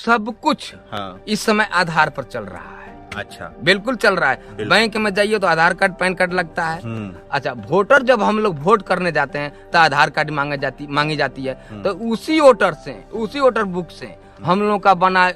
सब कुछ हाँ। इस समय आधार पर चल रहा है। अच्छा, बिल्कुल चल रहा है। बैंक में जाइए तो आधार कार्ड पैन कार्ड लगता है। अच्छा, वोटर जब हम लोग वोट करने जाते हैं तो आधार कार्ड मांगी जाती है। तो उसी वोटर बुक से हम लोग का बना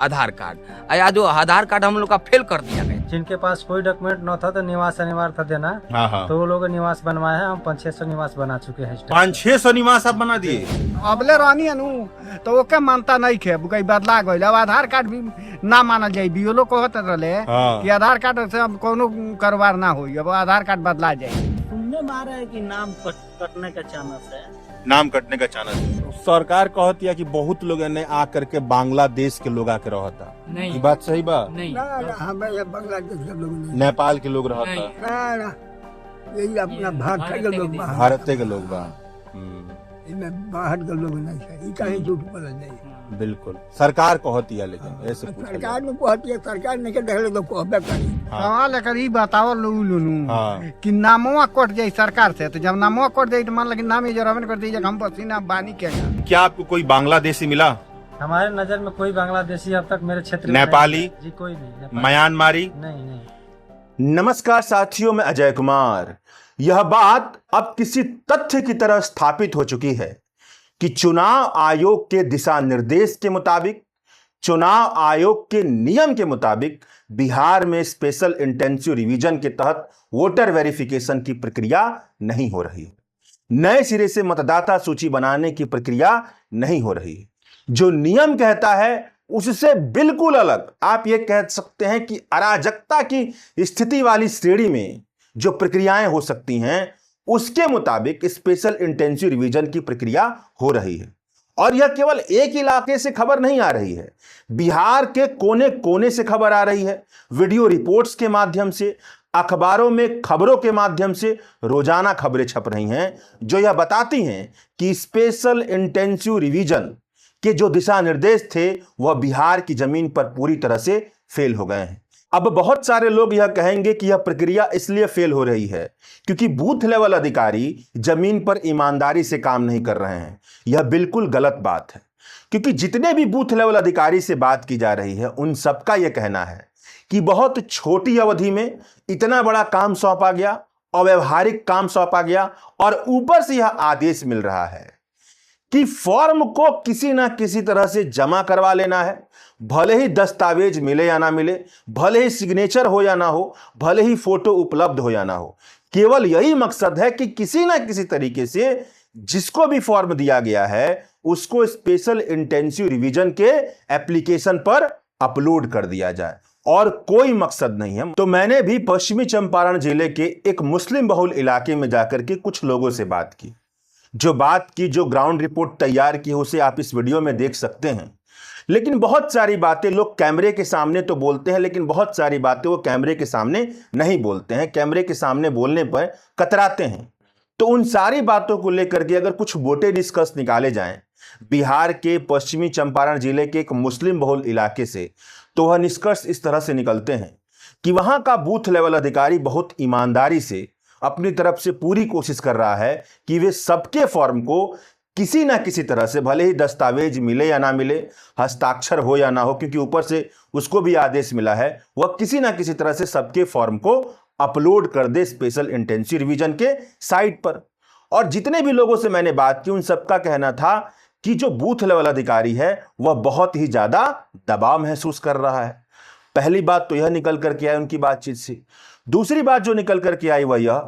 आधार कार्ड, या जो आधार कार्ड हम लोग का फेल कर दिया गया। जिनके पास कोई डॉक्यूमेंट न था तो निवास अनिवार्य था देना। हाँ। तो वो लोग निवास बनवाए हैं। हम 500-600 निवास बना चुके हैं। 500-600 निवास आप बना दिए? अबले रहनी अनु तो ओके मानता नहीं खे कई बदला गई। अब आधार कार्ड भी ना मानल जाये। बीओलो कहते रहे कि आधार कार्ड से अब कोनो कारोबार ना हो। अब आधार कार्ड बदला जाये। सुनने में आ रहा है कि नाम कटने का चांस है। नाम कटने का चांस है। सरकार कहती है कि बहुत लोग ने आ करके बांग्लादेश के लोग आके रहता। नहीं, ये बात सही बा? नहीं, बांग्लादेश के लोग नहीं, नेपाल के लोग रहता, यही अपना भारत के लोग भारत के लोग बा। बाहर के लोग नहीं है। कहीं झूठ बोला नहीं। बिल्कुल सरकार कहती है, लेकिन ऐसे सरकार में कहती है। सरकार नहीं कहले तो कहबे करी। सवाल लेकर ही बताओ लुनु हाँ। कि नामवा कट जाये सरकार से। तो जब नामवा कट जाये तो मान लगे नाम जरा कर दीजिए हम पसीना बानी क्या। क्या आपको कोई बांग्लादेशी मिला? हमारे नजर में कोई बांग्लादेशी अब तक मेरे क्षेत्र में नेपाली जी कोई नहीं। म्यांमारी नहीं। नमस्कार साथियों, मैं अजय कुमार। यह बात अब किसी तथ्य की तरह स्थापित हो चुकी है कि चुनाव आयोग के दिशा निर्देश के मुताबिक, चुनाव आयोग के नियम के मुताबिक बिहार में स्पेशल इंटेंसिव रिवीजन के तहत वोटर वेरिफिकेशन की प्रक्रिया नहीं हो रही। नए सिरे से मतदाता सूची बनाने की प्रक्रिया नहीं हो रही। जो नियम कहता है उससे बिल्कुल अलग, आप ये कह सकते हैं कि अराजकता की स्थिति वाली श्रेणी में जो प्रक्रियाएं हो सकती हैं उसके मुताबिक स्पेशल इंटेंसिव रिवीजन की प्रक्रिया हो रही है। और यह केवल एक इलाके से खबर नहीं आ रही है, बिहार के कोने कोने से खबर आ रही है। वीडियो रिपोर्ट्स के माध्यम से, अखबारों में खबरों के माध्यम से रोजाना खबरें छप रही हैं जो यह बताती हैं कि स्पेशल इंटेंसिव रिवीजन के जो दिशा निर्देश थे वह बिहार की जमीन पर पूरी तरह से फेल हो गए हैं। अब बहुत सारे लोग यह कहेंगे कि यह प्रक्रिया इसलिए फेल हो रही है क्योंकि बूथ लेवल अधिकारी जमीन पर ईमानदारी से काम नहीं कर रहे हैं। यह बिल्कुल गलत बात है, क्योंकि जितने भी बूथ लेवल अधिकारी से बात की जा रही है उन सबका यह कहना है कि बहुत छोटी अवधि में इतना बड़ा काम सौंपा गया, अव्यावहारिक काम सौंपा गया, और ऊपर से यह आदेश मिल रहा है कि फॉर्म को किसी ना किसी तरह से जमा करवा लेना है, भले ही दस्तावेज मिले या ना मिले, भले ही सिग्नेचर हो या ना हो, भले ही फोटो उपलब्ध हो या ना हो। केवल यही मकसद है कि किसी ना किसी तरीके से जिसको भी फॉर्म दिया गया है उसको स्पेशल इंटेंसिव रिवीजन के एप्लीकेशन पर अपलोड कर दिया जाए, और कोई मकसद नहीं है। तो मैंने भी पश्चिमी चंपारण जिले के एक मुस्लिम बहुल इलाके में जाकर के कुछ लोगों से बात की। जो ग्राउंड रिपोर्ट तैयार की उसे आप इस वीडियो में देख सकते हैं। लेकिन बहुत सारी बातें लोग कैमरे के सामने तो बोलते हैं, लेकिन बहुत सारी बातें वो कैमरे के सामने नहीं बोलते हैं, कैमरे के सामने बोलने पर कतराते हैं। तो उन सारी बातों को लेकर के अगर कुछ मोटे निष्कर्ष निकाले जाएं बिहार के पश्चिमी चंपारण जिले के एक मुस्लिम बहुल इलाके से, तो वह निष्कर्ष इस तरह से निकलते हैं कि वहां का बूथ लेवल अधिकारी बहुत ईमानदारी से अपनी तरफ से पूरी कोशिश कर रहा है कि वे सबके फॉर्म को किसी ना किसी तरह से, भले ही दस्तावेज मिले या ना मिले, हस्ताक्षर हो या ना हो, क्योंकि ऊपर से उसको भी आदेश मिला है, वह किसी ना किसी तरह से सबके फॉर्म को अपलोड कर दे स्पेशल इंटेंसिव रिवीजन के साइट पर। और जितने भी लोगों से मैंने बात की उन सबका कहना था कि जो बूथ लेवल अधिकारी है वह बहुत ही ज्यादा दबाव महसूस कर रहा है। पहली बात तो यह निकल करके आई उनकी बातचीत से। दूसरी बात जो निकल करके आई वह यह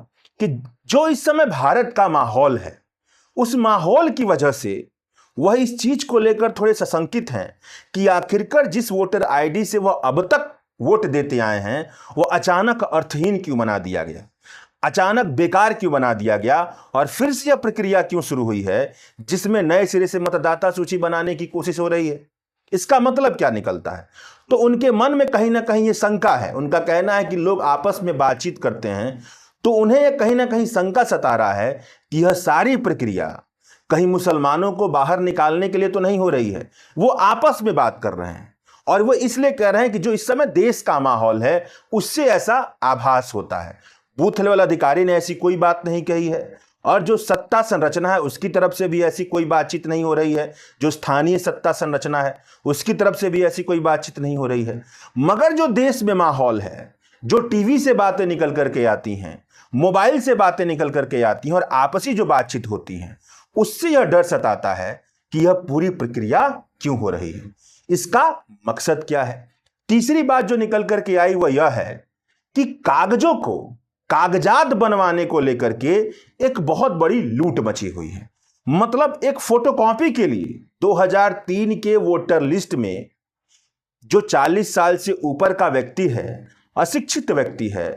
कि जो इस समय भारत का माहौल है उस माहौल की वजह से वह इस चीज को लेकर थोड़े सशंकित हैं कि आखिरकार जिस वोटर आईडी से वह अब तक वोट देते आए हैं वह अचानक अर्थहीन क्यों बना दिया गया, अचानक बेकार क्यों बना दिया गया, और फिर से यह प्रक्रिया क्यों शुरू हुई है जिसमें नए सिरे से मतदाता सूची बनाने की कोशिश हो रही है। इसका मतलब क्या निकलता है? तो उनके मन में कहीं ना कहीं ये शंका है। उनका कहना है कि लोग आपस में बातचीत करते हैं तो उन्हें कहीं ना कहीं शंका सता रहा है कि यह सारी प्रक्रिया कहीं मुसलमानों को बाहर निकालने के लिए तो नहीं हो रही है। वो आपस में बात कर रहे हैं और वो इसलिए कह रहे हैं कि जो इस समय देश का माहौल है उससे ऐसा आभास होता है। बूथ लेवल अधिकारी ने ऐसी कोई बात नहीं कही है, और जो सत्ता संरचना है उसकी तरफ से भी ऐसी कोई बातचीत नहीं हो रही है, जो स्थानीय सत्ता संरचना है उसकी तरफ से भी ऐसी कोई बातचीत नहीं हो रही है। मगर जो देश में माहौल है, जो टीवी से बातें निकल करके आती हैं, मोबाइल से बातें निकल करके आती हैं और आपसी जो बातचीत होती हैं, उससे यह डर सताता है कि यह पूरी प्रक्रिया क्यों हो रही है, इसका मकसद क्या है। तीसरी बात जो निकल करके आई वह यह है कि कागजों को, कागजात बनवाने को लेकर के एक बहुत बड़ी लूट मची हुई है। मतलब एक फोटोकॉपी के लिए 2003 के वोटर लिस्ट में जो 40 साल से ऊपर का व्यक्ति है, अशिक्षित व्यक्ति है,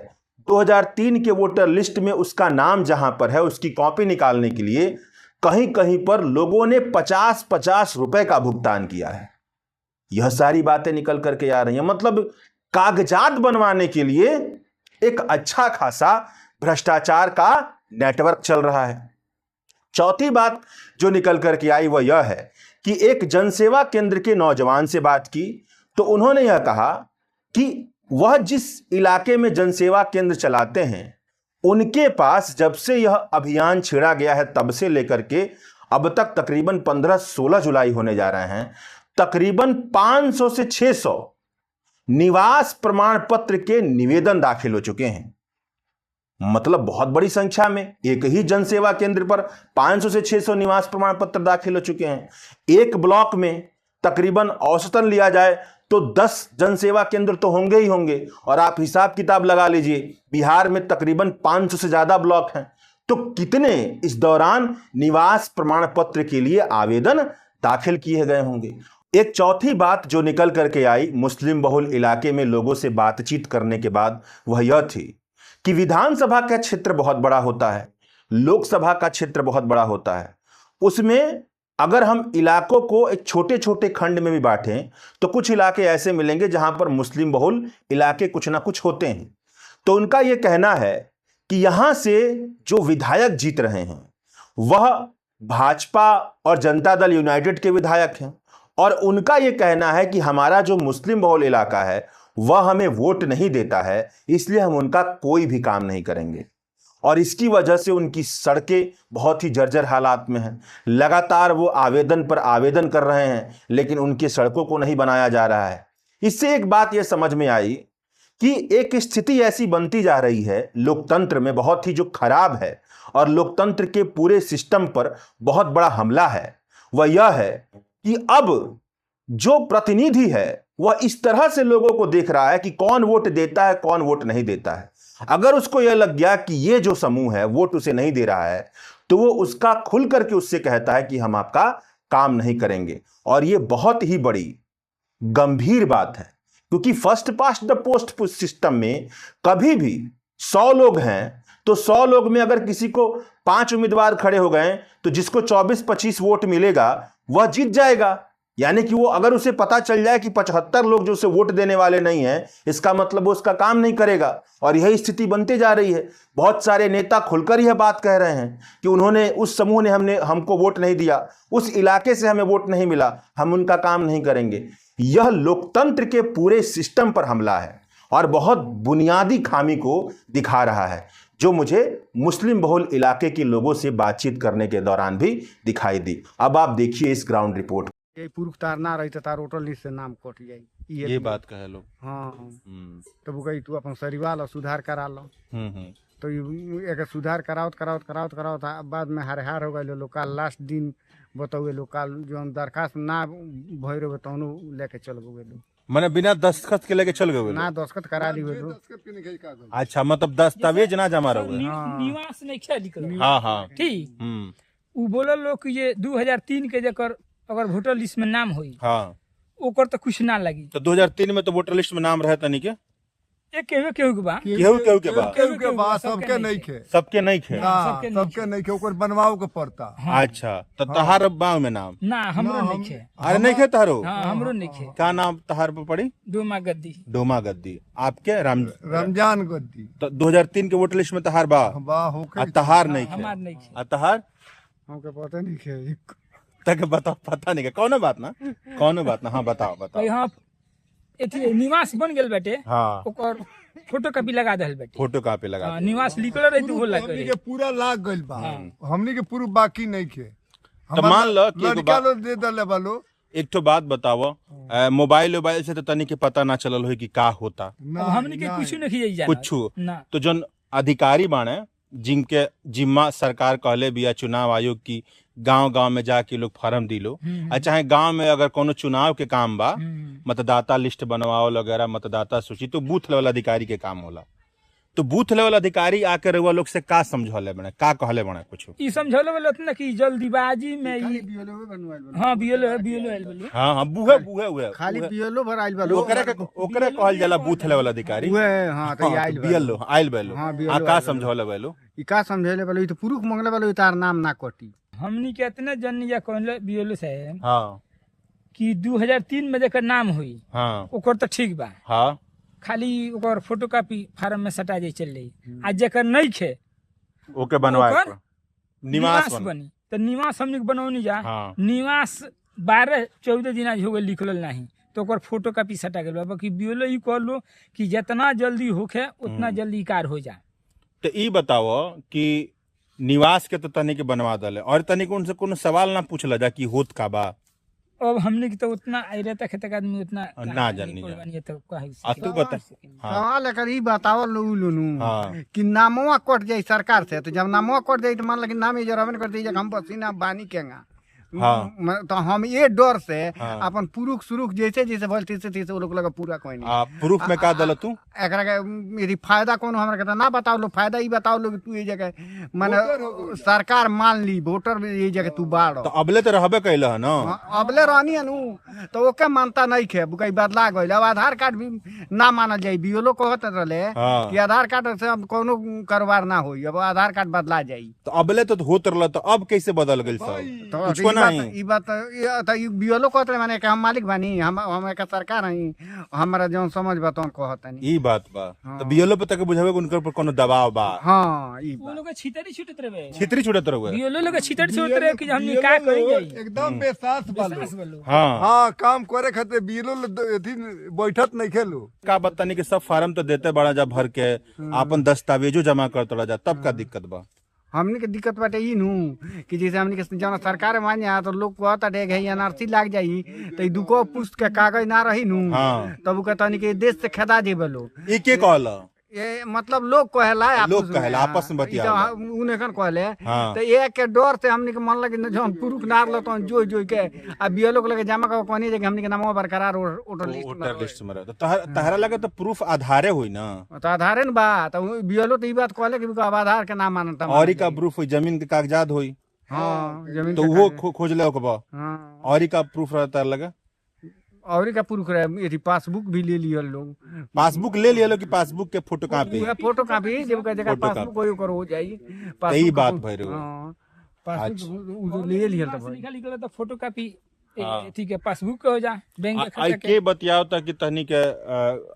2003 के वोटर लिस्ट में उसका नाम जहां पर है, उसकी कॉपी निकालने के लिए कहीं कहीं पर लोगों ने 50-50 रुपए का भुगतान किया है। यह सारी बातें निकल करके आ रही हैं। मतलब कागजात बनवाने के लिए एक अच्छा खासा भ्रष्टाचार का नेटवर्क चल रहा है। चौथी बात जो निकल करके आई वह यह है कि एक जनसेवा केंद्र के नौजवान से बात की तो उन्होंने यह कहा कि वह जिस इलाके में जनसेवा केंद्र चलाते हैं, उनके पास जब से यह अभियान छेड़ा गया है तब से लेकर के अब तक तकरीबन 15-16 जुलाई होने जा रहे हैं, तकरीबन 500 से 600 निवास प्रमाण पत्र के निवेदन दाखिल हो चुके हैं। मतलब बहुत बड़ी संख्या में एक ही जनसेवा केंद्र पर 500 से 600 निवास प्रमाण पत्र दाखिल हो चुके हैं। एक ब्लॉक में तकरीबन औसतन लिया जाए तो 10 जनसेवा केंद्र तो होंगे ही होंगे, और आप हिसाब किताब लगा लीजिए बिहार में तकरीबन 500 से ज्यादा ब्लॉक हैं, तो कितने इस दौरान निवास प्रमाण पत्र के लिए आवेदन दाखिल किए गए होंगे। एक चौथी बात जो निकल करके आई मुस्लिम बहुल इलाके में लोगों से बातचीत करने के बाद वह यह थी कि विधानसभा का क्षेत्र बहुत बड़ा होता है, लोकसभा का क्षेत्र बहुत बड़ा होता है। उसमें अगर हम इलाकों को एक छोटे छोटे खंड में भी बांटें तो कुछ इलाके ऐसे मिलेंगे जहां पर मुस्लिम बहुल इलाके कुछ ना कुछ होते हैं। तो उनका यह कहना है कि यहां से जो विधायक जीत रहे हैं वह भाजपा और जनता दल यूनाइटेड के विधायक हैं, और उनका यह कहना है कि हमारा जो मुस्लिम बहुल इलाका है वह हमें वोट नहीं देता है, इसलिए हम उनका कोई भी काम नहीं करेंगे। और इसकी वजह से उनकी सड़कें बहुत ही जर्जर हालात में हैं। लगातार वो आवेदन पर आवेदन कर रहे हैं लेकिन उनकी सड़कों को नहीं बनाया जा रहा है। इससे एक बात यह समझ में आई कि एक स्थिति ऐसी बनती जा रही है लोकतंत्र में बहुत ही जो खराब है और लोकतंत्र के पूरे सिस्टम पर बहुत बड़ा हमला है। वह यह है कि अब जो प्रतिनिधि है वह इस तरह से लोगों को देख रहा है कि कौन वोट देता है, कौन वोट नहीं देता है। अगर उसको यह लग गया कि ये जो समूह है वोट उसे नहीं दे रहा है तो वो उसका खुल करके उससे कहता है कि हम आपका काम नहीं करेंगे। और ये बहुत ही बड़ी गंभीर बात है, क्योंकि first past the post system में कभी भी 100 लोग हैं तो 100 लोग में अगर किसी को 5 उम्मीदवार खड़े हो गए तो जिसको 24-25 वोट मिलेगा वह जीत जाएगा। यानी कि वो अगर उसे पता चल जाए कि 75 लोग जो उसे वोट देने वाले नहीं हैं, इसका मतलब वो उसका काम नहीं करेगा। और यही स्थिति बनती जा रही है। बहुत सारे नेता खुलकर यह बात कह रहे हैं कि उन्होंने, उस समूह ने हमको वोट नहीं दिया, उस इलाके से हमें वोट नहीं मिला, हम उनका काम नहीं करेंगे। यह लोकतंत्र के पूरे सिस्टम पर हमला है और बहुत बुनियादी खामी को दिखा रहा है, जो मुझे मुस्लिम बहुल इलाके के लोगों से बातचीत करने के दौरान भी दिखाई दी। अब आप देखिए इस ग्राउंड रिपोर्ट। ये पुरुष तार ना रही तो तार वोटर लिस्ट से नाम कट जाई। ये बात कहे लोग। हाँ तो वो कही तू अपन सरिवाल सुधार करा लो। तो एक सुधार करावत करावत करावत करावत बाद में हार हो गए लोग। काल लास्ट दिन बताओ लोग, काल जो दरखास्त ना भय रहे तो लेके चल गए लोग। मैंने बिना दस्तखत के लेके चल गए ना दस्तखत करा दी लोग। अच्छा, मतलब दस्तावेज ना जमा रहे। निवास नहीं ख्या निकल। हाँ हाँ ठीक। उ बोलल लोग कि ये 2003 के जकर अगर वोटर लिस्ट में नाम होई, हाँ, ओकर तो कुछ ना लगी। तो 2003 में तो वोटर लिस्ट में नाम रहता नहीं क्या? एक केहू के बा, केहू के बा, के बाद सबके नहीं खे, सबके नहीं खे। सबके नहीं खे, ओकर बनवाओ के पड़ता। अच्छा, तो तहार गाँव में नाम ना हमरो नहीं खे। अरे नहीं खे तहारो? हाँ हमरो नहीं खे। क्या नाम तहार पर पड़ी? डोमा गद्दी। डोमा गद्दी। आपके रमजान गद्दी। तो 2003 के वोटर लिस्ट में तहार बा? तहार नहीं खे। हमार नहीं खे। तहार हमके पता नहीं खे। तक बताओ, पता नहीं, कौन बात ना, कौन बात ना। हाँ बताओ बताओ। यहाँ निवास बन गेल बेटे। हाँ, ओकर फोटो कॉपी लगा दहल बेटे फोटो कहाँ पे लगा हाँ, निवास लिखल रही तू बोला हमनी करे के पूरा लाग गइल बा हमनी के पूरा बाकी नहीं के तो मान लो कि एगो लड़का बात- लोग दे दले बालो एक तो बात बताओ मोबाइल वोबाइल से तो तनी के पता ना चलल हो कि का होता अब हमने के कुछ नहीं खियाई जाना कुछ ना तो जन अधिकारी बाणे जिनके जिम्मा सरकार कहले बिया चुनाव आयोग की गांव-गांव में जाके लोग फार्म दिलो आ चाहे गांव में अगर कोनो चुनाव के काम बा मतदाता लिस्ट बनवाओ वगैरह मतदाता सूची तो बूथ लेवल अधिकारी के काम होला तो बूथ लेवल अधिकारी आके रउआ लोग से का समझौले बने का कहले बने कुछ ई समझौले वाला ना कि जल्दीबाजी में ई हां बीएलओ आइल बोलो हाँ हाँ बुहे बुहे हुए खाली बीएलओ भर आइल बालो ओकरे कहल जाला बूथ लेवल अधिकारी उहे हां त आइल बा बीएलओ आइल बेलो हाँ, BLO आ का आइल बा। समझौले बेलो ई का समझेले बालो ई तो पुरुष मंगले बालो ई तार नाम ना कटी हमनी के इतने जन या कहले बीएलओ साहब हाँ कि 2003 में जेकर नाम हुई हाँ ओकर तो ठीक बा हाँ खाली ओकर फोटोकॉपी फार्म में सटा जाई चल रही आ जेकर नहीं खे ओके बनवाए ओकर निवास बनी तो निवास हमनी के बनौनी जा हाँ। निवास 12-14 दिन आज हो गए लिखल नहीं तो ओकर फोटोकॉपी सटा गेल बाकी बीएलओ ई कह लो कि जितना जल्दी होखे उतना जल्दी कार हो जा तो ई बताओ कि निवास के तो तनी के बनवा दले और तनी के उनसे कोनो सवाल ना पूछला जा कि होत का बा अब हमने की तो उतना आई रहता खेतक आदमी उतना ना जानी जा। बनिए तो कहे आ तू बता हाँ सवाल एकर ई बतावल लोनु हाँ कि नामवा कट जाई सरकार से तो जब नामवा कट जाई तो मान लगे नाम ये जरावन कर दी हम पसीना बानी केगा हाँ। तो हम ये डर से हाँ। अपन पुरुष सुरुख जैसे जैसे बोल तीसे तीसे वो लोग लगा पूरा कोई नहीं प्रूफ में का दल तू एकरा के यदि फायदा कोनो हमरा के ना बताओ लो फायदा ई बताओ लो कि तू ये जगह माने सरकार मान ली वोटर ये जगह तू बाड़ तो अबले तो रहबे कैल है ना अबले रहनी अनु तो ओके मानता नहीं खे बुकई बदला गइल अब आधार कार्ड भी ना मानल जाई बीओलो कहत रहले हाँ। कि आधार कार्ड से अब कोनो कारोबार ना होई अब आधार कार्ड बदला जाई तो अबले तो होत रहल तो अब कैसे बदल गइल सब तो कुछ ई नहीं बात- ई बात तो ई बीओलो कहत रहे माने कि हम मालिक बानी हम एक सरकार हई हमरा जौन समझ बतौन कहत नहीं ई बात बा तो बीएलओ पे तक बुझावे उनकर पर कोनो दबाव बा हां ई वो बात लोग छितरी छुटत रहे छितरी छुटत रहुए बीएलओ लोग छितरी छुटत रहे कि हमनी का करी जाई एकदम बेसास बालो बस बोलो हाँ हाँ काम करे खातिर बीलो बैठत नहीं खेलो का बतानी कि सब फार्म तो देते बड़ा जा भर के आपन दस्तावेजो जमा करत रह जा तब का दिक्कत बा हमने के दिक्कत बाटे ई नु कि जैसे हमने के जौन सरकार मान जा तो लोग कहता डे गई एनआरसी लाग जाई तो ई दुको पुस्त के कागज ना रही नु हाँ। तब उ कहता कि देश से खेदा जेबे लोग ई के कहला ये मतलब लोग कहेला लोग कहेला, आपस में बतियाला। उन्हें कहले हाँ। तो एक के डर से हमने के मन लगे जौन पुरुष नार लो तो जोई जोई के आ बीएलओ के लगे जमा का कोनी जे हमने के नामवा बरकरार वोटर लिस्ट में वोटर लिस्ट में रहे तो तहरा लगे तो प्रूफ आधारे हुई ना तो आधारे न बा तो बीएलओ तो ई बात कहले कि अब आधार के नाम मानता और ही का प्रूफ हुई जमीन के कागजात हुई हां जमीन तो के वो कागज। खोज ले ओकबा हां और ही का प्रूफ रहता लगा और का पुरुष रहे यदि पासबुक भी ले लिया लोग पासबुक ले लिया लो कि पासबुक के फोटो कॉपी पूरा फोटो कॉपी जब का जगह फोटो पासबुक कोई कर हो जाई यही बात भई रहो। हां पासबुक उ ले लिया पास तो निकाल निकल तो फोटोकॉपी हाँ। ठीक है पासबुक के हो जा बैंक के आई खाता के बतियाओ था कि तहनी के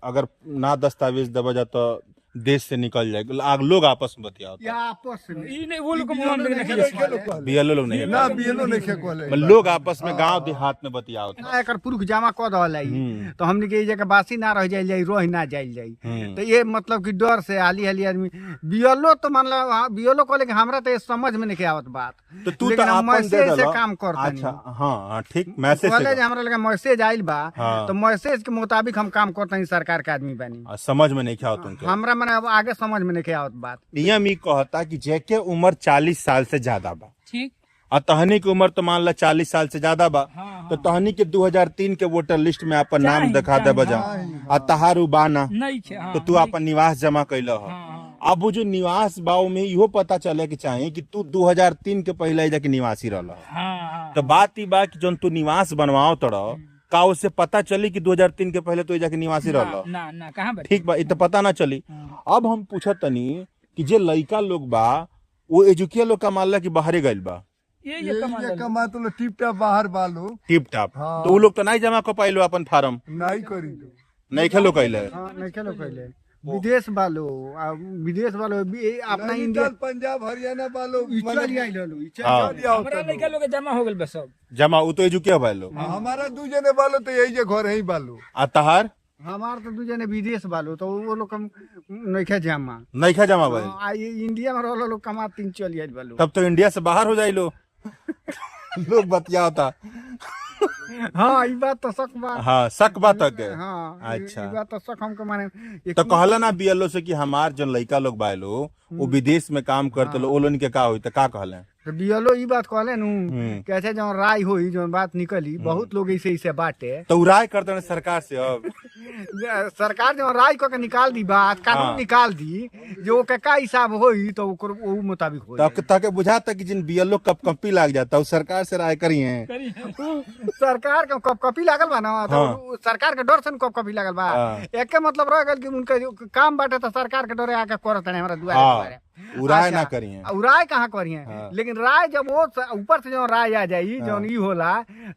अगर ना दस्तावेज दबा जा तो देश से निकल जाए लोग आपस में बतियाओ या आपस में ई नहीं वो लोग को मुंह में नहीं बीएलओ लोग नहीं ना बीएलओ नहीं कहले लोग आपस में गांव देहात में बतियाओ था ना एकर पुरुष जमा क दहलाई तो हमने के ई जगह बासी ना रह जाई रह ना जाई जाई तो ये मतलब कि डर से हाली हाली आदमी बीएलओ तो मान लो बीएलओ कहले कि हमरा तो ये समझ में नहीं आवत बात तो तू तो लेकिन हम आपन दे मैसेज से दलो काम करता अच्छा हाँ ठीक मैसेज कहले से जे हमरा लगे मैसेज आइल बा हाँ। तो मैसेज के मुताबिक हम काम करते हैं सरकार के आदमी बानी समझ में नहीं खाओ तुमके हमरा मने अब आगे समझ में नहीं आवत बात नियम ही कहता कि जेके उम्र 40 साल से ज्यादा बा ठीक और तहनी की उम्र तो मान ला 40 साल से ज्यादा बा हाँ, तो तहनी के 2003 के वोटर लिस्ट में अपन नाम चाही, दिखा दे बजा और तहारू बाना नहीं खे हाँ तो तू अपन निवास जमा कैल हो हाँ, अब वो जो निवास बाव में इहो पता चले कि चाहे कि तू 2003 के पहले जाके निवासी रहल हाँ तो बात ई बा कि जौन तू निवास बनवाओ तड़ का उससे पता चली कि 2003 के पहले तू जाके निवासी रहल ना ना कहाँ बैठे ठीक बा इ तो पता ना चली अब हम पूछत तनी कि जे लइका लोग बा वो एजुकिया लोग का मान ला कि बाहरे गइल बा ये कमाल है। कमा तो टिप टाप बाहर बालो टिप टाप हाँ। तो वो लोग तो नहीं जमा कर पाइलो अपन फार्म नहीं करी तो नहीं खेलो कैले हां नहीं खेलो कहले विदेश वालो विदेश वालो अपना इंडिया नैनीताल, पंजाब हरियाणा बालो चल आइल लो हाँ हमरा लड़का लोग जमा हो गेल बस सब जमा वो तो एजुकिया भाई लोग हमारा दू जने बालो तो यही जे घर ही बालो आ तहार हमार तो दूजे ने विदेश बालो तो वो लोग कम नइखे जमा नहीं खा जमा भाई आई इंडिया में रहलो लोग कमा 3 आइल बालो तब तो इंडिया से बाहर हो जाए लो लोग बतिया होता हाँ ई बात तो शक बा हाँ शक बात है के हाँ अच्छा। ई बात तो शक हमको माने तो कहला ना बीएलओ से कि हमार जन लड़का लोग बाय लो वो विदेश में काम करते लो ओलोन के का होई तो का कहले तो बीएलओ ई बात कहले नु कैसे जो राय होई जो बात निकली बहुत लोग ऐसे बाटे तो राय करते हैं सरकार से अब सरकार जो राय को के निकाल दी बात कानून हाँ। निकाल दी जो के का हिसाब होई तो ओकर वो मुताबिक होई तब ताके बुझाता कि जिन बीएलओ कप कंपी लाग जाता है सरकार से राय करी है सरकार का कॉपी लागल बा ना तो हाँ। सरकार के डर से न कॉपी लागल बा हाँ। एक के मतलब रह गल कि उनका जो काम बाटे तो सरकार के डरे आके करत है हमरा दुआरे हाँ। दुआरे उराय अच्छा। ना करी है राय कहाँ करी है हाँ। लेकिन राय जब वो ऊपर से जो राय आ जाई जो ई होला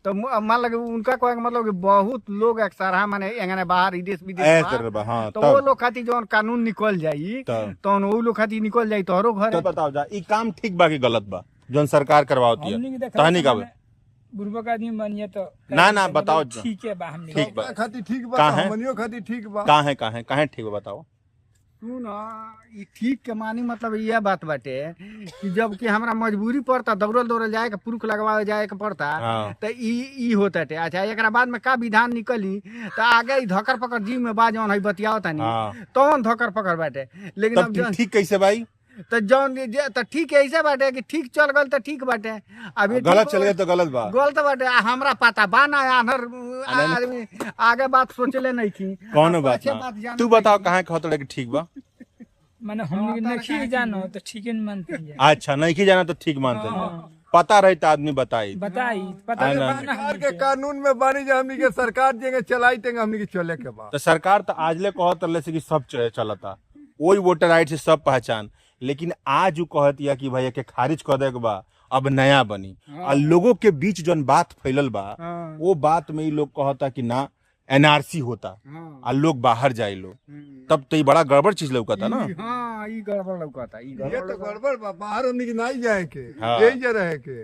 तो मान लगे उनका कोई मतलब कि बहुत लोग अक्सर माने एंगने बाहर विदेश ऐ बा, कर बा, हाँ तो वो तब लोग खातिर जो कानून निकल जाई तब तो वो लोग खातिर निकल जाई तोहरो घर तो बताओ जा ई काम ठीक बा कि गलत बा जोन सरकार करवाती है तहनी का बा? बुढ़बा का आदमी बनिए तो ना ना बताओ जा। ठीक है बा हमने ठीक बा खातिर ठीक बा का है? हमनियो खातिर ठीक बा काहे ठीक बा बताओ सुन ई ठीक के मानी मतलब यह बात बाटे कि जब कि हमरा मजबूरी पड़ता दौड़ल जाए के पुरुष लगवावे जाए के पड़ता हाँ। तो ई होता टे अच्छा एकरा बाद में का विधान निकली तो आगे ई धकर पकड़ जी में बा जौन है बतियाओ तनी हाँ। तौन धकर पकड़ बाटे लेकिन अब तब ठीक कैसे भाई तो जौन तो ठीक ऐसे बाटे कि ठीक चल गल तो ठीक बाटे अभी गलत चल गया तो गलत बा गलत बाटे हमरा पता बा ना आनर आदमी आगे बात सोचले नहीं थी कौन बात अच्छे ना जाने तू बताओ कहाँ कहत कि ठीक बा माने हमने नहीं जानो तो ठीक है मानते हैं अच्छा नहीं जाना तो ठीक मानते हैं पता रहे तो आदमी बताई बताई पता है तो ना। बा ना सरकार के कानून में बानी जा हमनी के सरकार जेंगे चलाई तेंगे हमनी के चले के बा तो सरकार तो आजले कहत रहे से कि सब चलता वही वोटर आईडी से सब पहचान लेकिन आज उ कहत या कि भाई के खारिज कर दे के बा अब नया बनी और लोगों के बीच जौन बात फैलल बा वो बात में ही लोग कहता कि ना एनआरसी होता और लोग बाहर जाए लोग तब तो ये बड़ा गड़बड़ चीज लौकता ना हाँ ई गड़बड़ लौकता ई ये गड़बड़ तो गड़बड़ बा बाहर हमनी के नहीं जाए के हाँ। यही जा रहे के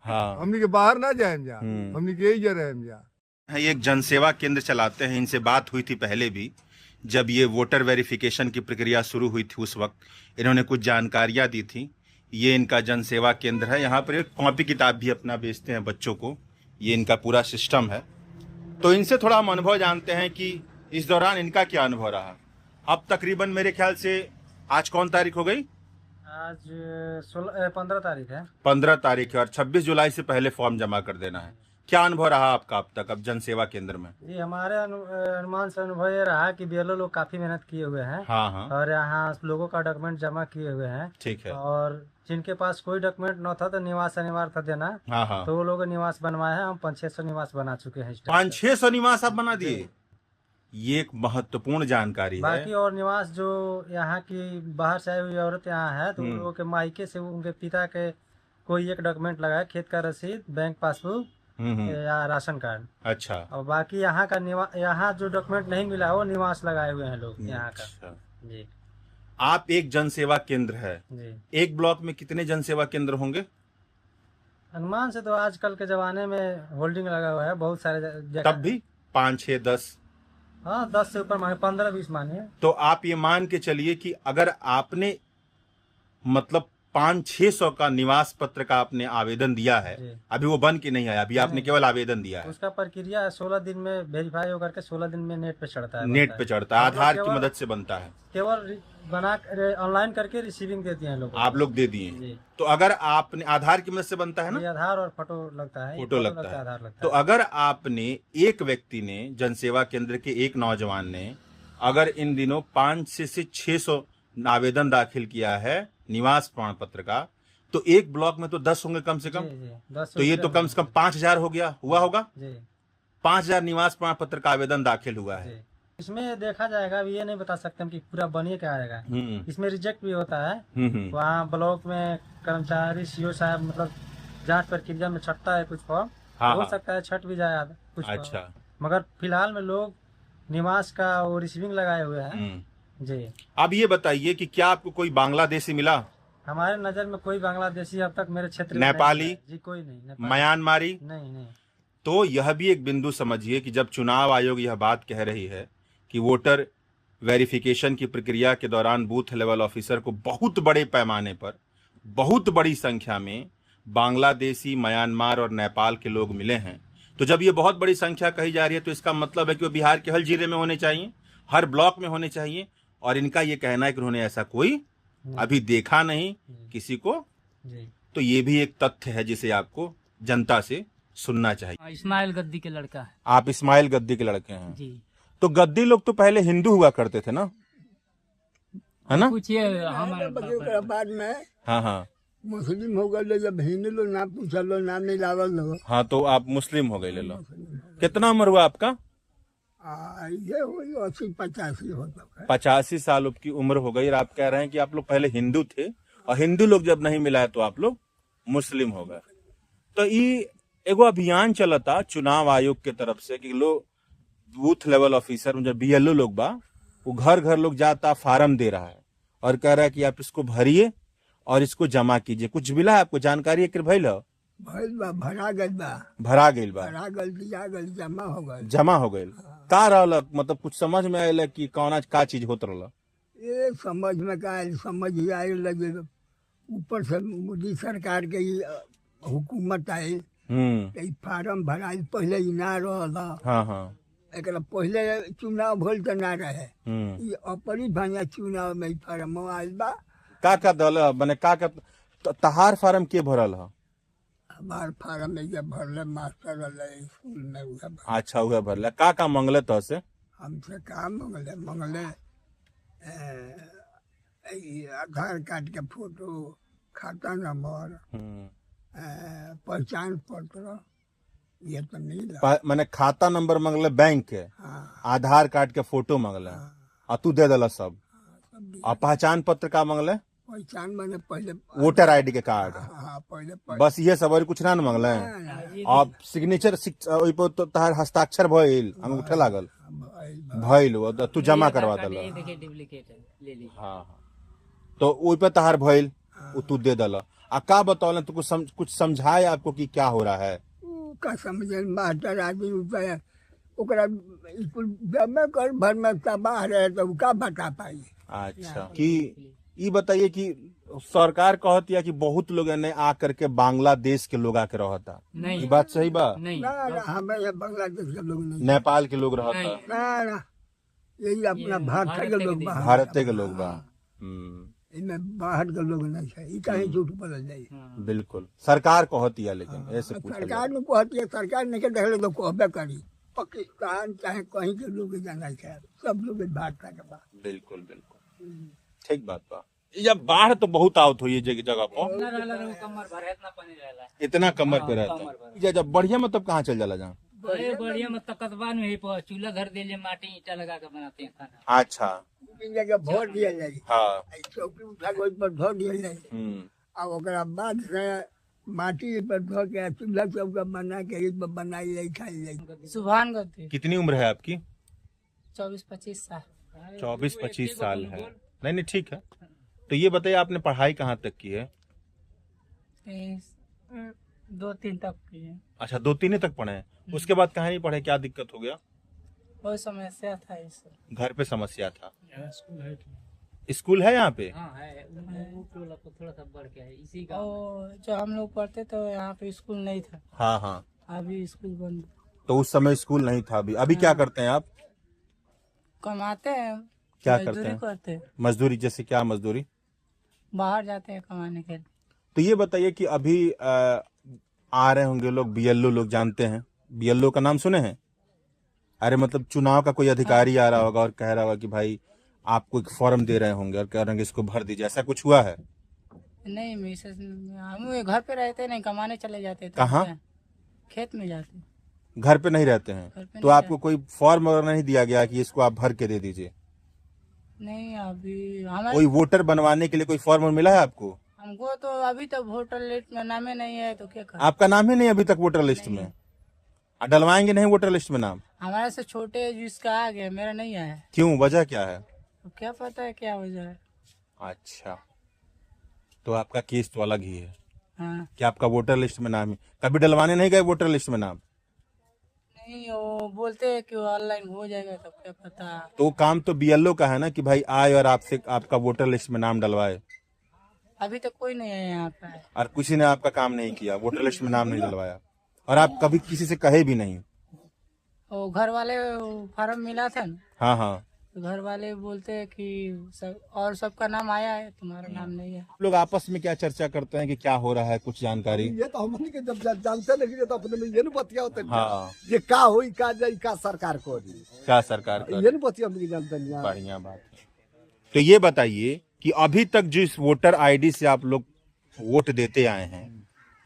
हाँ हमनी के बाहर ना जाए जा हम्म। हमनी के यही जा रहे जा एक जनसेवा केंद्र चलाते हैं इनसे बात हुई थी पहले भी जब ये वोटर वेरिफिकेशन की प्रक्रिया शुरू हुई थी उस वक्त इन्होंने कुछ जानकारियां दी थी ये इनका जनसेवा केंद्र है यहाँ पर एक कॉपी किताब भी अपना बेचते हैं बच्चों को ये इनका पूरा सिस्टम है तो इनसे थोड़ा हम अनुभव जानते हैं कि इस दौरान इनका क्या अनुभव रहा अब तकरीबन मेरे ख्याल से आज कौन तारीख हो गई आज 15 तारीख है 15 तारीख है और 26 जुलाई से पहले फॉर्म जमा कर देना है क्या अनुभव रहा आपका अब तक अब जनसेवा केंद्र में ये हमारे अनुमान से अनुभव ये रहा कि बीएलओ लोग काफी मेहनत किए हुए हैं हाँ हाँ और यहाँ लोगों का डॉक्यूमेंट जमा किए हुए हैं ठीक है और जिनके पास कोई डॉक्यूमेंट न था तो निवास अनिवार्य था देना हाँ हाँ तो वो लोग निवास बनवाए हैं हम 500-600 निवास बना चुके हैं इस टाइम से। 500-600 निवास आप बना दिए ये एक महत्वपूर्ण जानकारी बाकी है और निवास जो यहाँ की बाहर से आई हुई औरत यहाँ है तो उन लोगों के मायके से उनके पिता के कोई एक डॉक्यूमेंट लगाए खेत का रसीद बैंक पासबुक या राशन कार्ड अच्छा और बाकी यहाँ का यहाँ जो डॉक्यूमेंट नहीं मिला वो निवास लगाए हुए हैं लोग यहाँ का अच्छा। जी आप एक जनसेवा केंद्र है जी एक ब्लॉक में कितने जनसेवा केंद्र होंगे अनुमान से तो आजकल के जमाने में होल्डिंग लगा हुआ है बहुत सारे जगह तब भी 5-6-10 हाँ 10 से ऊपर माने 15-20 मानिए तो आप ये मान के चलिए कि अगर आपने मतलब 500-600 का निवास पत्र का आपने आवेदन दिया है जी। अभी वो बन के नहीं आया अभी आपने केवल आवेदन दिया है उसका प्रक्रिया है 16 दिन में वेरीफाई होकर के 16 दिन में नेट पे चढ़ता है नेट पे चढ़ता है हम लोग आधार की केवल- मदद से बनता है केवल बना ऑनलाइन करके रिसीविंग देते हैं लोग आप लोग दे दिए जी तो अगर आपने आधार की मदद से बनता है ये ना आधार और फोटो लगता है फोटो लगता है। आधार लगता तो है अगर आपने एक व्यक्ति ने जनसेवा केंद्र के एक नौजवान ने अगर इन दिनों 500 से 600 आवेदन दाखिल किया है निवास प्रमाण पत्र का तो एक ब्लॉक में तो 10 होंगे कम से कम जी जी 10 तो ये तो कम से कम 5000 हो गया हुआ होगा जी 5000 निवास प्रमाण पत्र का आवेदन दाखिल हुआ है जी इसमें देखा जाएगा अभी ये नहीं बता सकते हम कि पूरा बनिए क्या आएगा इसमें रिजेक्ट भी होता है वहाँ ब्लॉक में कर्मचारी सीओ साहब मतलब जांच प्रक्रिया में छटता है कुछ फॉर्म हाँ, हो हाँ। सकता है छट भी जाए कुछ फॉर्म। अच्छा मगर फिलहाल में लोग निवास का वो रिसीविंग लगाए हुए हैं जी अब ये बताइए कि क्या आपको कोई बांग्लादेशी मिला हमारे नजर में कोई बांग्लादेशी अब तक मेरे क्षेत्र में नेपाली? नहीं है। जी कोई नहीं नेपाली म्यांमारी नहीं नहीं तो यह भी एक बिंदु समझिए कि जब चुनाव आयोग यह बात कह रही है कि वोटर वेरिफिकेशन की प्रक्रिया के दौरान बूथ लेवल ऑफिसर को बहुत बड़े पैमाने पर, बहुत बड़ी संख्या में बांग्लादेशी, म्यांमार और नेपाल के लोग मिले हैं। तो जब ये बहुत बड़ी संख्या कही जा रही है तो इसका मतलब है कि वो बिहार के हर जिले में होने चाहिए, हर ब्लॉक में होने चाहिए। और इनका ये कहना है कि उन्होंने ऐसा कोई अभी देखा नहीं किसी को। तो ये भी एक तथ्य है जिसे आपको जनता से सुनना चाहिए। इस्माइल गद्दी के लड़का है आप इस्माइल गद्दी के लड़के हैं। जी। तो गद्दी लोग तो पहले हिंदू हुआ करते थे ना, है ना? पूछिए हमारे बाद में हाँ हाँ मुस्लिम हो गए, जब हिंदू लोग नाम पूछल लो, नाम नहीं लावल लो। हाँ, तो आप मुस्लिम हो गए। ले लो। कितना उम्र हुआ आपका? ये हुई 80-85 होता है। 85 साल की उम्र हो गई और आप कह रहे हैं कि आप लोग पहले हिंदू थे और हिंदू लोग जब नहीं मिला है तो आप लोग मुस्लिम हो गए। तो ये एगो अभियान चलता चुनाव आयोग के तरफ से कि लोग बूथ लेवल ऑफिसर जो BLO लोग बा वो घर घर लोग जाता, फार्म दे रहा है और कह रहा है कि आप इसको भरिए और इसको जमा कीजिए। कुछ मिला है आपको जानकारी है कि भइल ह? भरा गइल बा, भरा गइल बा, दिया गइल, जमा हो गइल। जमा हो गइल। का रहल, मतलब कुछ समझ में आयल कि कौन का चीज होत रहल? ये समझ में का आयल, समझ ही आए लगे। ऊपर से मोदी सरकार के हुकूमत आयल, फार्म भराइल, पहले ही ना रहल। हाँ हाँ, एक पहले चुनाव भइल तो ना रहे, अपनी भाया चुनाव में फार्म आयल बा। का दल बने का तहार फार्म के भरल है? हमार फार्म में जब भरले मास्टर वाले स्कूल में उहे भरले। अच्छा, उहे भरले। का मंगले तो से? हमसे का मंगले आधार कार्ड के फोटो, खाता नंबर, पहचान पत्र, ये तो नहीं मैंने खाता नंबर मंगले बैंक के, आधार कार्ड के फोटो मंगले और तू दे दिला सब। और पहचान पत्र का मंगले? पहचान मैंने पहले वोटर ID के कार्ड। पहले बस ये सब और कुछ ना मंगले। अब सिग्नेचर तो तहार हस्ताक्षर भइल, अंगूठा लागल भइल, तू जमा करवा दिला। हाँ, तो ओइ पे तहार भइल, तू दे दिला। आ का बताओ तो कुछ समझाए आपको कि क्या हो रहा है? का समझे मास्टर आदमी रुपया ओकरा स्कूल जब कर भर में तबाह रहे तो का बता पाई। अच्छा, कि ये बताइए कि सरकार कहती है कि बहुत लोग ने आकर के बांग्लादेश के लोग आके रहता, ये बात सही बा? ना हमें बांग्लादेश के लोग नहीं, नेपाल के लोग रहता ना यही अपना भारत के लोग बा, भारत के लोग बा। इनमें बाहर के लोग नहीं है, ये कहीं झूठ बोल जाए। बिल्कुल सरकार कहती है, लेकिन ऐसे सरकार ने कहती है, सरकार ने के देख तो कहबे करी। पाकिस्तान चाहे कहीं के लोग जाना है, सब लोग भारत के बा। बिल्कुल बिल्कुल ठीक बात बा। जब बाढ़ तो बहुत आवत हुई जगह पर, इतना कमर पे रहता। जब बढ़िया मतलब कहाँ चल जाला जहाँ बढ़िया मतलब कस्बा में ही चूल्हा घर दे माटी ईटा लगा के बनाते हैं खाना। अच्छा, जगह भर दिया जाए, हाँ, चौकी उठा के पर धो दिया जाए, और ओकरा बाद से माटी पर धो के चूल्हा चौका बना के बनाई जाए, खाई जाए। सुभान गद्दी। कितनी उम्र है आपकी? 24-25 साल। 24-25 साल है। नहीं ठीक है। तो ये बताइए आपने पढ़ाई कहाँ तक की है? 2-3 तक की है। अच्छा, 2-3 तक पढ़े हैं, उसके बाद कहाँ नहीं पढ़े? क्या दिक्कत हो गया? कोई समस्या था इसे। घर पे समस्या था। स्कूल है यहाँ पे? हाँ है, थोड़ा सा बढ़ के है इसी का। जो हम लोग पढ़ते तो यहाँ पे स्कूल नहीं था। हाँ हाँ, अभी स्कूल बंद। तो उस समय स्कूल नहीं था। अभी क्या करते हैं आप? कमाते हैं। क्या करते हैं? मजदूरी। जैसे क्या मजदूरी? बाहर जाते हैं कमाने के लिए। तो ये बताइए कि अभी आ रहे होंगे लोग, BLO लोग जानते हैं? BLO का नाम सुने हैं? अरे मतलब चुनाव का कोई अधिकारी आ रहा होगा और कह रहा होगा कि भाई आपको एक फॉर्म दे रहे होंगे और कह रहे होंगे इसको भर दीजिए, ऐसा कुछ हुआ है? नहीं मिसेस, हम घर पे रहते नहीं, कमाने चले जाते थे। कहाँ? खेत में जाते। घर पे नहीं रहते हैं? तो आपको कोई फॉर्म वगैरह नहीं दिया गया कि इसको आप भर के दे दीजिए? नहीं, अभी कोई वोटर बनवाने के लिए कोई फॉर्म मिला है आपको? हमको तो अभी तक वोटर लिस्ट में नाम ही नहीं है, तो क्या करें? आपका नाम ही नहीं अभी तक वोटर लिस्ट में? डलवाएंगे नहीं वोटर लिस्ट में नाम? हमारे से छोटे जिसका आ गया, मेरा नहीं आया। क्यों, वजह क्या है? तो क्या पता है क्या वजह है। अच्छा, तो आपका केस तो अलग ही है। हाँ। कि आपका वोटर लिस्ट में नाम है, कभी डलवाने नहीं गए वोटर लिस्ट में नाम? नहीं वो बोलते हैं कि ऑनलाइन हो जाएगा, तब क्या पता। तो वो काम तो बीएलओ का है ना कि भाई आए और आपसे आपका वोटर लिस्ट में नाम डलवाए। अभी तक कोई नहीं है यहाँ पे। और किसी ने आपका काम नहीं किया, वोटर लिस्ट में नाम नहीं डलवाया, और आप कभी किसी से कहे भी नहीं। वो घर वाले फार्म मिला था ना, हाँ हाँ। तो घर वाले बोलते हैं कि सब और सबका नाम आया है, तुम्हारा नाम नहीं है। लोग आपस में क्या चर्चा करते हैं कि क्या हो रहा है, कुछ जानकारी? ये तो हम के जब जानते नहीं तो अपने में ये नहीं बतिया होते हाँ, ये का होई का जाई का सरकार को क्या सरकार कर ये नहीं बतिया हम जानते नहीं। बढ़िया बात है। तो ये बताइए कि अभी तक जिस वोटर आईडी से आप लोग वोट देते आए हैं,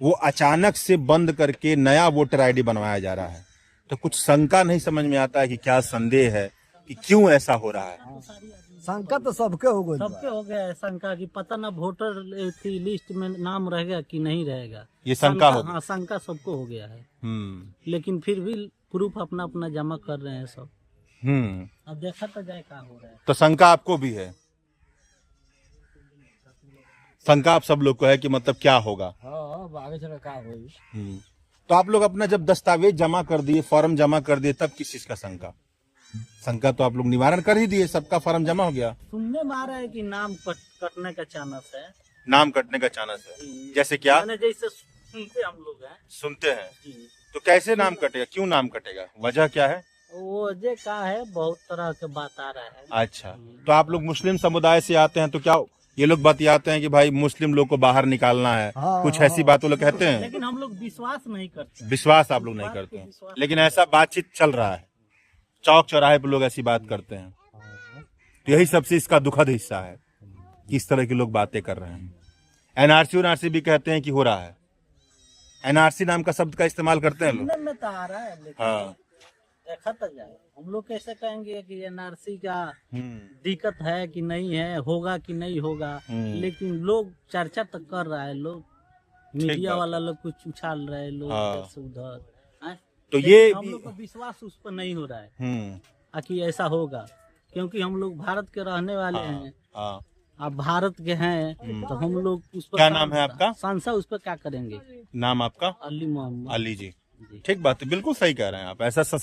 वो अचानक से बंद करके नया वोटर आईडी बनवाया जा रहा है, तो कुछ शंका नहीं समझ में आता है कि क्या संदेह है कि क्यों ऐसा हो रहा है? शंका तो सबके हो गई, सबके हो गया है शंका कि पता ना वोटर लिस्ट में नाम रहेगा कि नहीं रहेगा। ये शंका हो हाँ, शंका सबको हो गया है। लेकिन फिर भी प्रूफ अपना अपना जमा कर रहे हैं सब। अब देखा तो जाए क्या हो रहा है। तो शंका आपको भी है? शंका आप सब लोग को है कि मतलब क्या होगा? हाँ, आगे चलो क्या होगी। तो आप लोग अपना जब दस्तावेज जमा कर दिए, फॉर्म जमा कर दिए, तब किस चीज का शंका? शंका तो आप लोग निवारण कर ही दिए, सबका फॉर्म जमा हो गया। सुनने में आ रहा है कि नाम कटने का चांस है। नाम कटने का चांस है? जैसे क्या? जैसे सुनते हम लोग हैं। सुनते हैं? तो कैसे नाम कटेगा, क्यों नाम कटेगा, वजह क्या है? वो जे का है, बहुत तरह के बात आ रहा है। अच्छा, तो आप लोग मुस्लिम समुदाय से आते हैं, तो क्या ये लोग बतियाते हैं कि भाई मुस्लिम लोग को बाहर निकालना है, कुछ ऐसी बात वो लोग कहते हैं? लेकिन हम लोग विश्वास नहीं करते। विश्वास आप लोग नहीं करते हैं, लेकिन ऐसा बातचीत चल रहा है, चौक चौराहे पर लोग ऐसी बात करते हैं। तो यही सबसे इसका दुखद हिस्सा है कि इस तरह के लोग बातें कर रहे हैं। एनआरसी भी कहते हैं कि हो रहा है, एनआरसी नाम का शब्द का इस्तेमाल करते हैं लोग। सुनने में तो आ रहा है, लेकिन हाँ, देखा तो जाए। हम लोग कैसे कहेंगे कि एनआरसी का दिक्कत है कि नहीं है, होगा कि नहीं होगा, लेकिन लोग चर्चा तो कर रहा है, लोग मीडिया वाला लोग कुछ उछाल रहे हैं, लोग हाँ। इधर से उधर। तो ये हम लोग का विश्वास उस पर नहीं हो रहा है कि ऐसा होगा, क्योंकि हम लोग भारत के रहने वाले हैं। आप भारत के हैं, तो हम लोग उस पर क्या नाम है आपका? सांसद उस पर क्या करेंगे? नाम आपका? अली मोहम्मद अली जी। ठीक बात है, बिल्कुल सही कह रहे हैं आप। ऐसा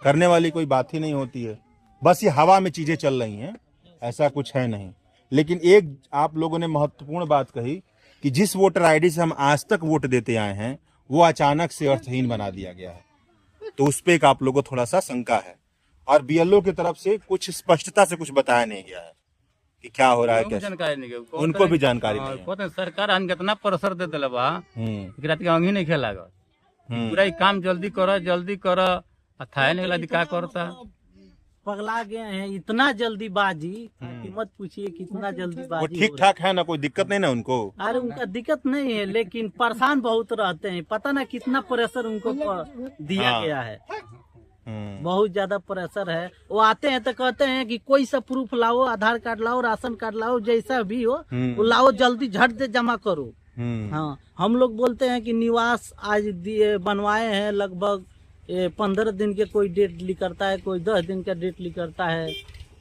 करने वाली कोई बात ही नहीं होती है, बस ये हवा में चीजें चल रही हैं, ऐसा कुछ है नहीं। लेकिन एक आप लोगों ने महत्वपूर्ण बात कही कि जिस वोटर आईडी से हम आज तक वोट देते आए हैं, वो अचानक से अर्थहीन बना दिया गया है, तो उस पर एक आप लोगों को थोड़ा सा शंका है, और बीएलओ की तरफ से कुछ स्पष्टता से कुछ बताया नहीं गया है कि क्या हो रहा है, कैसे। जानकारी नहीं, उनको भी जानकारी नहीं है। सरकार हम कितना प्रेशर दे दिला बा, रात के अंगी नहीं खेला पूरा ही काम जल्दी करो, अथाए नहीं क्या करता। पगला गए हैं, इतना जल्दीबाजी कि मत पूछिए कितना वो जल्दीबाजी। ठीक ठाक है ना, कोई दिक्कत नहीं ना उनको? अरे उनका दिक्कत नहीं है, लेकिन परेशान बहुत रहते हैं। पता ना कितना प्रेशर उनको दिया हाँ। गया है, बहुत ज्यादा प्रेशर है। वो आते हैं तो कहते हैं कि कोई सा प्रूफ लाओ, आधार कार्ड लाओ, राशन कार्ड लाओ, जैसा भी हो वो लाओ, जल्दी झट से जमा करो। हाँ, हम लोग बोलते हैं कि निवास आज बनवाए हैं, लगभग 15 दिन के कोई डेट निकलता है, कोई 10 दिन का डेट निकलता है,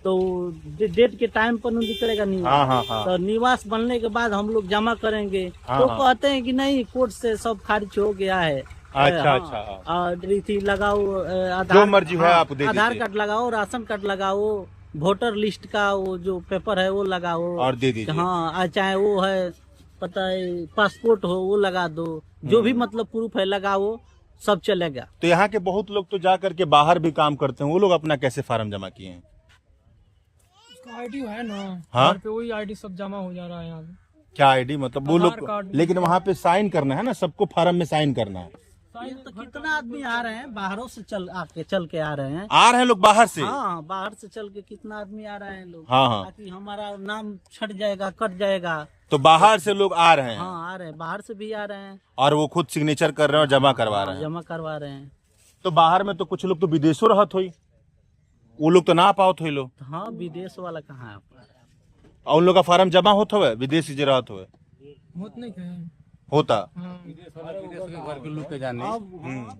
तो डेट के टाइम पर निकलेगा निवास। तो निवास बनने के बाद हम लोग जमा करेंगे, तो कहते हैं कि नहीं, कोर्ट से सब खारिज हो गया है। अच्छा। रीति लगाओ, जो मर्जी है आप दे आधार दीजिए। कार्ड लगाओ, राशन कार्ड लगाओ, वोटर लिस्ट का वो जो पेपर है वो लगाओ और दे दीजिए। हाँ, चाहे वो है पता है पासपोर्ट हो वो लगा दो, जो भी मतलब प्रूफ है लगाओ, सब चलेगा। तो यहाँ के बहुत लोग तो जा करके बाहर भी काम करते हैं, वो लोग अपना कैसे फार्म जमा किए हैं? उसका आईडी है ना, हाँ? घर पे वही आईडी सब जमा हो जा रहा है यहाँ पे। क्या आईडी मतलब वो आधार लोग? कार्ड। लेकिन वहाँ पे साइन करना है ना, सबको फार्म में साइन करना है। तो कितना आदमी आ रहे हैं बाहरों से, चल के आ रहे हैं। आ रहे हैं लोग बाहर से? हाँ, बाहर से चल के कितना आदमी आ रहे हैं लोग। हाँ। ताकि हमारा नाम छट जाएगा, कट जाएगा। तो बाहर से लोग आ रहे हैं? हाँ, आ रहे हैं, बाहर से भी आ रहे हैं, और वो खुद सिग्नेचर कर रहे हैं और जमा करवा रहे हैं? जमा करवा रहे हैं। तो बाहर में तो कुछ लोग तो विदेशों रहत हुई, वो लोग तो ना पाओ थे लोग। हाँ, विदेश वाला कहाँ है अपना? और उन लोग का फार्म जमा होता हुआ विदेश से रहत हुए होत नहीं कहे होता। विदेश घर के लोग के जाने,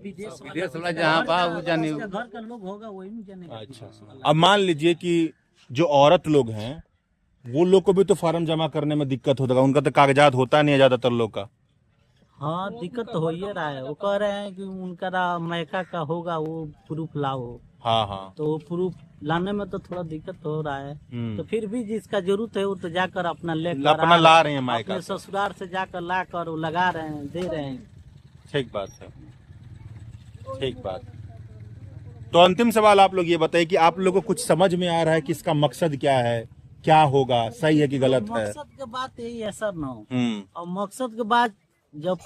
विदेश विदेश वाला जहाँ बा वो जाने। घर का लोग होगा वही नहीं जानेगा। अच्छा, अब मान लीजिए कि जो औरत लोग हैं, वो लोग को भी तो फार्म जमा करने में दिक्कत होता है, उनका तो कागजात होता नहीं है ज्यादातर लोग का। हाँ दिक्कत तो हो ही रहा है। वो कह रहे हैं कि उनका मैका का होगा वो प्रूफ लाओ, हाँ हाँ। तो प्रूफ लाने में तो थोड़ा दिक्कत हो रहा है। तो फिर भी जिसका जरूरत है वो तो जाकर अपना लेकर अपना ला रहे हैं मायका अपने से। ससुराल से जाकर ला कर वो लगा रहे हैं, दे रहे हैं। ठीक बात है, ठीक बात। तो अंतिम सवाल आप लोग ये बताइए कि आप लोगों को कुछ समझ में आ रहा है कि इसका मकसद क्या है, क्या होगा, सही है कि गलत है? मकसद के बात यही है सर ना। और मकसद के बाद जब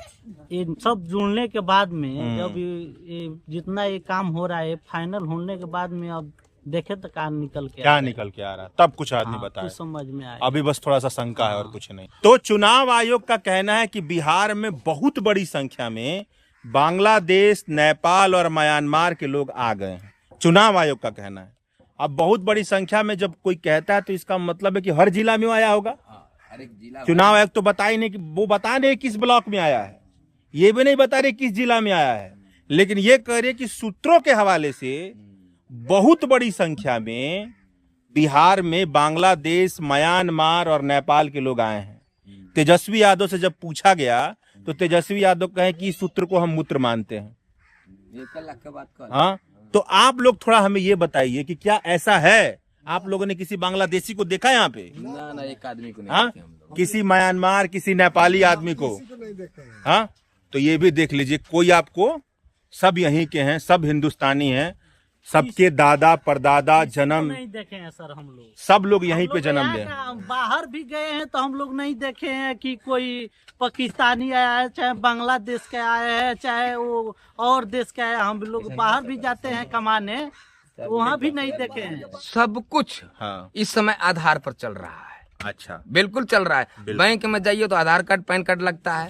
ये सब जुड़ने के बाद में जब ये जितना ये काम हो रहा है फाइनल होने के बाद में अब देखे तो क्या निकल के क्या निकल के आ रहा है, तब कुछ आदमी बताए। कुछ समझ में आए। अभी बस थोड़ा सा शंका है और कुछ नहीं। तो चुनाव आयोग का कहना है कि बिहार में बहुत बड़ी संख्या में बांग्लादेश, नेपाल और म्यांमार के लोग आ गए हैं। चुनाव आयोग का कहना है। अब बहुत बड़ी संख्या में जब कोई कहता है तो इसका मतलब है कि हर जिला में आया होगा। चुनाव आयोग तो बता ही नहीं कि वो बता रहे किस ब्लॉक में आया है, ये भी नहीं बता रहे किस जिला में आया है, लेकिन ये कह रहे कि सूत्रों के हवाले से बहुत बड़ी संख्या में बिहार में बांग्लादेश, म्यांमार और नेपाल के लोग आए हैं। तेजस्वी यादव से जब पूछा गया तो तेजस्वी यादव कहे कि इस सूत्र को हम मूत्र मानते हैं। हाँ, तो आप लोग थोड़ा हमें ये बताइए कि क्या ऐसा है? आप लोगों ने किसी बांग्लादेशी को देखा यहाँ पे? ना एक आदमी को नहीं हाँ, देखे हम लोग। किसी म्यांमार, किसी नेपाली आदमी को? हाँ, तो ये भी देख लीजिए, कोई आपको, सब यहीं के हैं, सब हिंदुस्तानी हैं, सबके दादा परदादा जन्म नहीं देखे हैं सर हम लोग। सब लोग यहीं पे जन्म लिए। बाहर भी गए हैं तो हम लोग नहीं देखे हैं कि कोई पाकिस्तानी आया है, चाहे बांग्लादेश का आया है, चाहे वो और देश का आया। हम लोग बाहर भी जाते हैं कमाने, वहाँ भी नहीं देखे हैं। सब कुछ हाँ, इस समय आधार पर चल रहा है। अच्छा, बिल्कुल चल रहा है। बैंक में जाइए तो आधार कार्ड पैन कार्ड लगता है।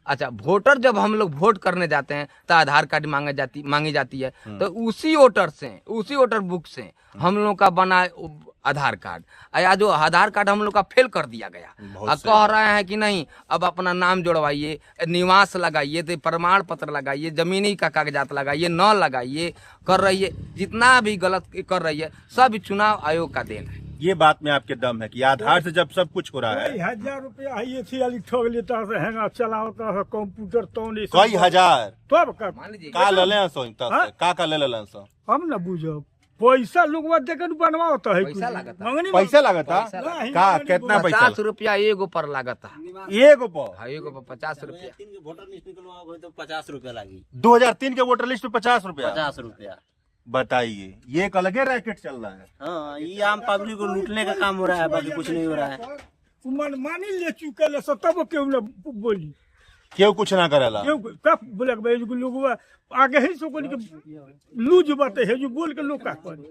अच्छा, वोटर जब हम लोग वोट करने जाते हैं तो आधार कार्ड मांगी जाती है। तो उसी वोटर बुक से हम लोग का बना आधार कार्ड, या जो आधार कार्ड हम लोग का फेल कर दिया गया, अब कह रहे हैं कि नहीं अब अपना नाम जोड़वाइए, निवास लगाइए, तो प्रमाण पत्र लगाइए, जमीनी का कागजात लगाइए, न लगाइए, कर रही है। जितना भी गलत कर रही है सब चुनाव आयोग का देन है। ये बात में आपके दम है कि आधार से जब सब कुछ हो रहा है। 1000 रुपया आइए थी अली ठग लेता है, हैंगा चलाता है कंप्यूटर तो नहीं कई हजार तब का मान लीजिए का लले का ले लेलन सो हम न बुझब। पैसा लोग देकर बनवाता है, पैसा लागता। मंगनी पैसा लगता का कितना पैसा? 50 रुपया एगो पर लागता। एगो पर हाँ, एगो पर 50 रुपया। 50 रुपया लगी। 2003 के वोटर लिस्ट पे 50 रुपया। 50 रुपया। बताइए, ये एक अलग रैकेट चल रहा है। हाँ, ये आम पब्लिक को लूटने का काम हो रहा है, बाकी कुछ नहीं हो रहा है। मन मानी ले चुके तब क्यों न बोली, क्यों कुछ ना करेला? क्यों कब बोले लोग आगे ही सो बोल के लूज बात है जो बोल के लोग का करे।